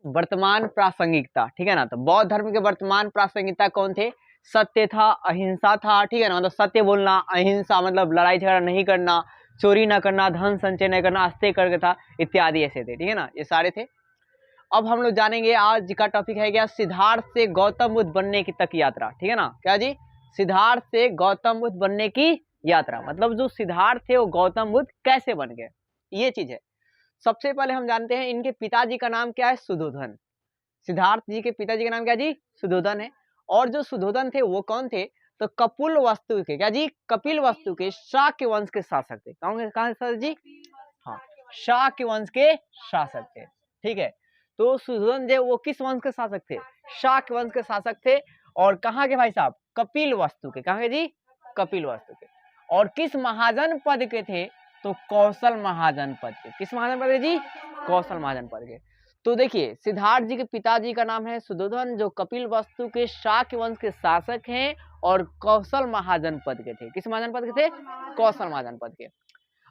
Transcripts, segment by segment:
वर्तमान प्रासंगिकता, ठीक है ना। तो बौद्ध धर्म के वर्तमान प्रासंगिकता कौन थे? सत्य था, अहिंसा था, ठीक है ना। मतलब सत्य बोलना, अहिंसा मतलब लड़ाई झगड़ा नहीं करना, चोरी ना करना, धन संचय नहीं करना, अस्त्य करके था, इत्यादि ऐसे थे, ठीक है ना। ये सारे थे। अब हम लोग जानेंगे, आज का टॉपिक है क्या? सिद्धार्थ से गौतम बुद्ध बनने की तक यात्रा, ठीक है ना। क्या जी? सिद्धार्थ से गौतम बुद्ध बनने की यात्रा, मतलब जो सिद्धार्थ थे वो गौतम बुद्ध कैसे बन गए, ये चीज है। सबसे पहले हम जानते हैं इनके पिताजी का नाम क्या है? सुधोधन। सिद्धार्थ जी के पिताजी का नाम क्या जी? सुधोधन है। और जो सुधोधन थे वो कौन थे? तो कपिल वस्तु के, क्या जी? कपिल वस्तु के शाक्य वंश के शासक थे। कहाँ सर जी? हाँ, शाक्य वंश के शासक थे, ठीक है। तो सुधोधन जो वो किस वंश के शासक थे? शाक्य वंश के शासक थे। और कहाँ के भाई साहब? कपिल वस्तु के। कहाँ के जी? कपिल वस्तु के। और किस महाजन पद के थे? तो कौशल महाजन पद के। किस महाजन पद के जी? कौशल महाजन पद के। तो देखिए, सिद्धार्थ जी के पिताजी का नाम है सुधोधन, जो कपिल वस्तु के शाक्य वंश के शासक हैं और कौशल महाजन पद के थे। किस महाजन पद के थे? कौशल महाजन पद के।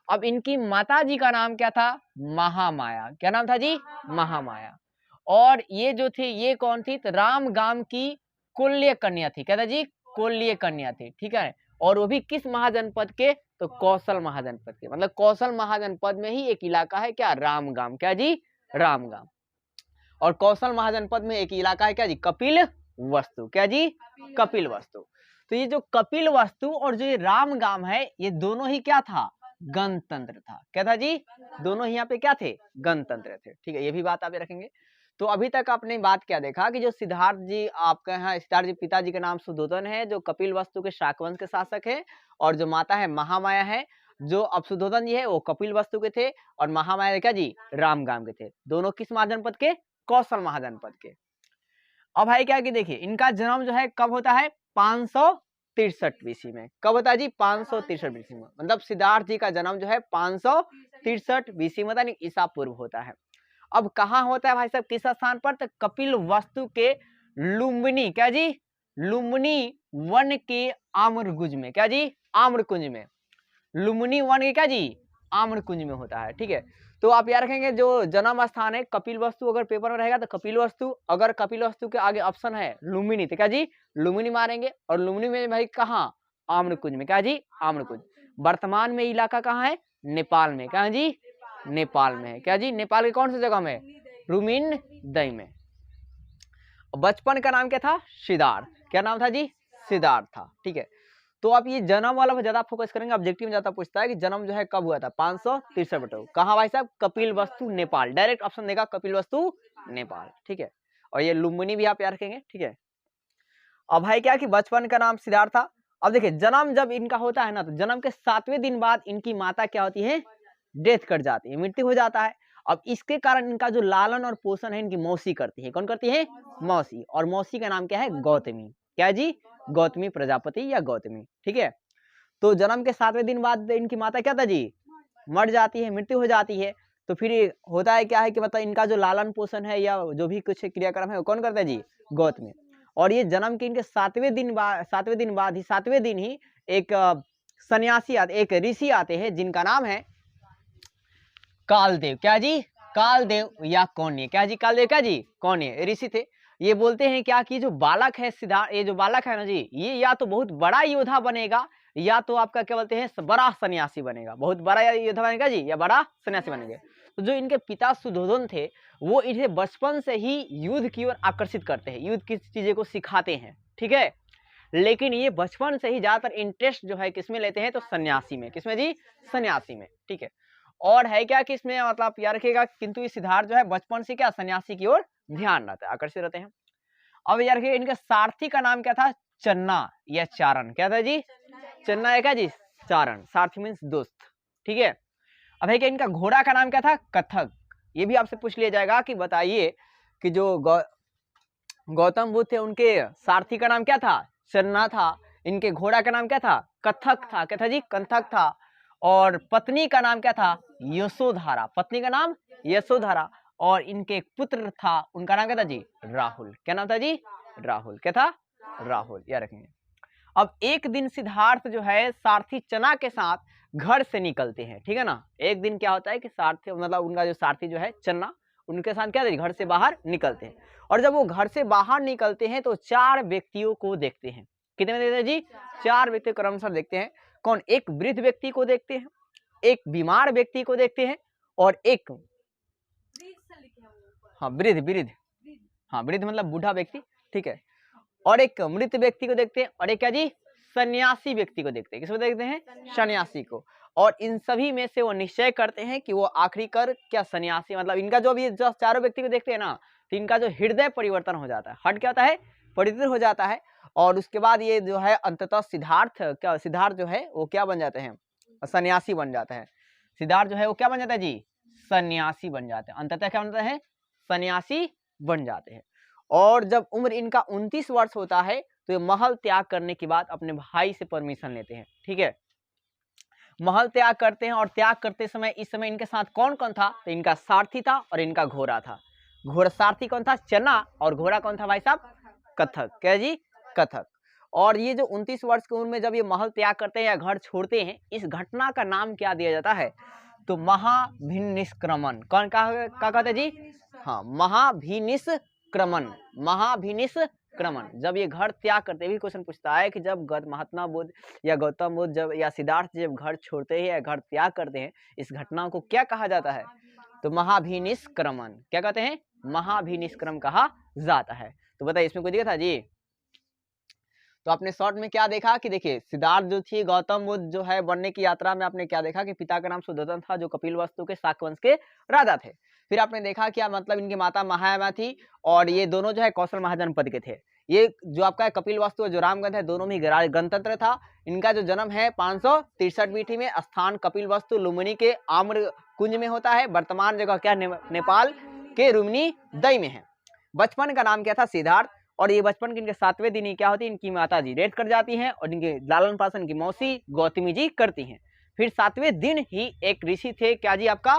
अब इनकी माता जी का नाम क्या था? महामाया। क्या नाम था जी? महामाया। और ये जो थे ये कौन थी? तो रामगाम की कुल्य कन्या थी। क्या था जी? कुल्य कन्या थी, ठीक है। और वो भी किस महाजनपद के? तो कौशल महाजनपद के। मतलब कौशल महाजनपद में ही एक इलाका है क्या? रामगाम। क्या जी? रामगाम। और कौशल महाजनपद में एक इलाका है क्या जी? कपिल वस्तु। क्या जी? कपिल वस्तु। तो ये जो कपिल वस्तु और जो ये रामगाम है, ये दोनों ही क्या था? गणतंत्र था। क्या था जी? दोनों ही यहाँ पे क्या थे? गणतंत्र थे, ठीक है। ये भी बात आप रखेंगे। तो अभी तक आपने बात क्या देखा कि जो सिद्धार्थ जी आपका यहाँ, सिद्धार्थ जी पिताजी का नाम सुधोधन है, जो कपिल वस्तु के शाकवंश के शासक है, और जो माता है महामाया है। जो अब सुधोधन जी है वो कपिल वस्तु के थे, और महामाया क्या जी? रामगाम के थे। दोनों किस महाजनपद के? कौशल महाजनपद के। अब है क्या कि देखिए, इनका जन्म जो है कब होता है? 563 बीसी में। कब होता है जी? 563 बीसी में। मतलब सिद्धार्थ जी का जन्म जो है 563 बीसी में ईसा पूर्व होता है। अब कहाँ होता है भाई साहब? किस स्थान पर? तो कपिल वस्तु के लुम्बिनी, क्या जी? लुम्बिनी वन के आम्रकुंज में। क्या जी? आम्रकुंज में। लुम्बिनी वन के क्या जी? आम्रकुंज में होता है, ठीक है। तो आप याद रखेंगे जो जन्म स्थान है कपिल वस्तु, अगर पेपर में रहेगा तो कपिल वस्तु, अगर कपिल वस्तु के आगे ऑप्शन है लुम्बिनी तो क्या जी? लुम्बिनी मारेंगे। और लुम्बिनी में भाई कहाँ? आम्रकुंज में। क्या जी? आम्रकुंज। वर्तमान में इलाका कहाँ है? नेपाल में। क्या जी? नेपाल में है। क्या जी? नेपाल के कौन सी जगह में? रुमिन दई में। बचपन का नाम क्या था? सिद्धार्थ। क्या नाम था जी? सिद्धार्थ था, ठीक है। तो आप ये जन्म वाला पर ज्यादा फोकस करेंगे, ऑब्जेक्टिव में ज्यादा पूछता है कि जन्म जो है कब हुआ था? 563। कहाँ भाई साहब? कपिल वस्तु नेपाल। डायरेक्ट ऑप्शन देगा कपिल वस्तु नेपाल, ठीक है। और ये लुम्बिनी भी आप याद रखेंगे, ठीक है। अब है क्या कि बचपन का नाम सिद्धार्थ था। अब देखिए, जन्म जब इनका होता है ना, तो जन्म के 7वें दिन बाद इनकी माता क्या होती है? डेथ कर जाती है, मृत्यु हो जाता है। अब इसके कारण इनका जो लालन और पोषण है इनकी मौसी करती है। कौन करती है? मौसी। और मौसी का नाम क्या है? गौतमी। क्या जी? गौतमी प्रजापति या गौतमी, ठीक है। तो जन्म के 7वें दिन बाद इनकी माता क्या था जी? मर जाती है, मृत्यु हो जाती है। तो फिर होता है क्या है कि मतलब इनका जो लालन पोषण है या जो भी कुछ क्रियाक्रम है वो कौन करता है जी? गौतमी। और ये जन्म के इनके 7वें दिन ही एक सन्यासी आते, एक ऋषि आते हैं जिनका नाम है कालदेव। क्या जी? कालदेव या कौन्य। क्या जी? कालदेव क्या जी? कौन्य ऋषि थे। ये बोलते हैं क्या कि जो बालक है सिद्धार्थ, ये जो बालक है ना जी, ये या तो बहुत बड़ा योद्धा बनेगा या तो आपका क्या बोलते हैं बड़ा सन्यासी बनेगा। बहुत बड़ा योद्धा बनेगा जी या बड़ा सन्यासी बनेंगे। तो जो इनके पिता सुधोधन थे वो इन्हें बचपन से ही युद्ध की ओर आकर्षित करते हैं, युद्ध की चीजें को सिखाते हैं, ठीक है। लेकिन ये बचपन से ही ज्यादातर इंटरेस्ट जो है किसमें लेते हैं? तो सन्यासी में। किसमें जी? सन्यासी में, ठीक है। और है क्या कि इसमें मतलब याद रखिएगा, किंतु ये सिद्धार्थ जो है बचपन से क्या सन्यासी की ओर ध्यान रहता है, आकर्षित रहते हैं। अब याद रखिएगा, इनका सारथी का नाम क्या था? चन्ना या चारण। क्या था जी? चन्ना है क्या जी? चारण। सारथी मीन्स दोस्त, ठीक है। अब है क्या इनका घोड़ा का नाम क्या था? कथक। ये भी आपसे पूछ लिया जाएगा कि बताइए कि जो गौतम बुद्ध थे उनके सारथी का नाम क्या था? चन्ना था। इनके घोड़ा का नाम क्या था? कथक था। क्या था जी? कथक था। और पत्नी का नाम क्या था? यशोधरा। पत्नी का नाम यशोधरा। और इनके एक पुत्र था, उनका नाम क्या था जी? राहुल। क्या नाम था जी? राहुल। क्या था? राहुल, याद रखेंगे। अब एक दिन सिद्धार्थ जो है सारथी चना के साथ घर से निकलते हैं, ठीक है ना। एक दिन क्या होता है कि सारथी मतलब उनका जो सारथी जो है चन्ना, उनके साथ क्या घर से बाहर निकलते हैं। और जब वो घर से बाहर निकलते हैं तो 4 व्यक्तियों को देखते हैं। कितने देखते हैं जी? 4 व्यक्ति क्रमशः देखते हैं। कौन? एक वृद्ध व्यक्ति को देखते हैं, एक बीमार व्यक्ति को देखते हैं और एक वृद्ध वृद्ध मतलब बूढ़ा व्यक्ति, ठीक है। और एक मृत व्यक्ति को देखते हैं और एक क्या जी? सन्यासी व्यक्ति को देखते हैं। किसको देखते हैं? सन्यासी को। और इन सभी में से वो निश्चय करते हैं कि वो आखिरी कर क्या सन्यासी, मतलब इनका जो अभी जो चारों व्यक्ति को देखते हैं ना, तो इनका जो हृदय परिवर्तन हो जाता है, हट क्या होता है? परिवर्तन हो जाता है। और उसके बाद ये जो है अंततः सिद्धार्थ जो है वो क्या बन जाते हैं? सन्यासी बन जाते हैं। सिद्धार्थ जो है वो क्या बन जाता है जी? सन्यासी बन जाते हैं। अंततः क्या बनता है? सन्यासी बन जाते हैं। और जब उम्र इनका 29 वर्ष होता है तो ये महल त्याग करने के बाद अपने भाई से परमिशन लेते हैं, ठीक है। महल त्याग करते हैं और त्याग करते समय इस समय इनके साथ कौन कौन था? तो इनका सारथी था और इनका घोड़ा था। घोड़ा सारथी कौन था? चना। और घोड़ा कौन था भाई साहब? कथक। क्या जी? कथक। और ये जो 29 वर्ष की उम्र में जब ये महल त्याग करते हैं या घर छोड़ते हैं, इस घटना का नाम क्या दिया जाता है? तो महाभिनिष्क्रमण। कौन का कहते हैं जी? हाँ, महाभिनिष्क्रमण। महाभिनिष्क्रमण। जब ये घर त्याग करते, भी क्वेश्चन पूछता है कि जब महात्मा बुद्ध या गौतम बुद्ध जब या सिद्धार्थ जब घर छोड़ते हैं या घर त्याग करते हैं, इस घटना को क्या कहा जाता है? तो महाभिनिष्क्रमण। क्या कहते हैं? महाभिनिष्क्रमण कहा जाता है। तो बताइए इसमें कोई दिक्कत था जी? तो आपने शॉर्ट में क्या देखा कि देखिए सिद्धार्थ जो थी गौतम बुद्ध जो है बनने की यात्रा में आपने क्या देखा कि पिता का नाम सुदर्शन था जो कपिलवस्तु के शाक वंश के राजा थे। फिर आपने देखा क्या मतलब इनकी माता महायामा थी और ये दोनों जो है कौशल महाजनपद के थे। ये जो आपका कपिलवस्तु और जो रामगंध है दोनों में गणतंत्र था। इनका जो जन्म है 563 बीटी में, स्थान कपिलवस्तु लुम्बिनी के आम्र कुंज में होता है। वर्तमान जगह क्या नेपाल के रुम्नी दई में है। बचपन का नाम क्या था? सिद्धार्थ। और ये बचपन के इनके 7वें दिन ही क्या होती है? इनकी माता जी डेथ कर जाती हैं और इनके लालन पालन की मौसी गौतमी जी करती हैं। फिर 7वें दिन ही एक ऋषि थे क्या जी? आपका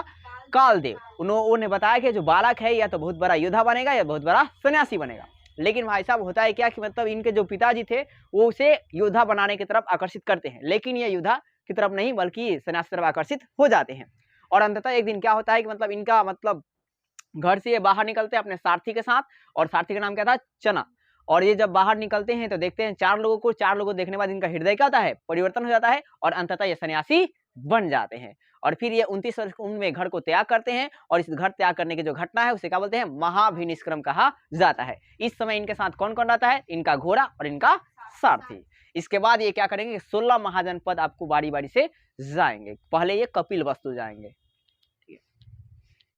कालदेव। उन्होंने बताया कि जो बालक है या तो बहुत बड़ा योद्धा बनेगा या बहुत बड़ा सन्यासी बनेगा। लेकिन भाई साहब होता है क्या कि मतलब इनके जो पिताजी थे वो उसे योद्धा बनाने की तरफ आकर्षित करते हैं, लेकिन ये योद्धा की तरफ नहीं बल्कि सन्यासी की तरफ आकर्षित हो जाते हैं। और अंततः एक दिन क्या होता है कि मतलब इनका मतलब घर से ये बाहर निकलते हैं अपने सारथी के साथ, और सारथी का नाम क्या था? चना। और ये जब बाहर निकलते हैं तो देखते हैं 4 लोगों को। 4 लोगों को देखने के बाद इनका हृदय क्या होता है? परिवर्तन हो जाता है और अंततः ये सन्यासी बन जाते हैं। और फिर ये 29 वर्ष की उम्र में घर को त्याग करते हैं और इस घर त्याग करने की जो घटना है उसे क्या बोलते हैं? महाभिनिष्क्रमण कहा जाता है। इस समय इनके साथ कौन कौन रहता है? इनका घोड़ा और इनका सारथी। इसके बाद ये क्या करेंगे? 16 महाजनपद आपको बारी बारी से जाएंगे। पहले ये कपिलवस्तु जाएंगे।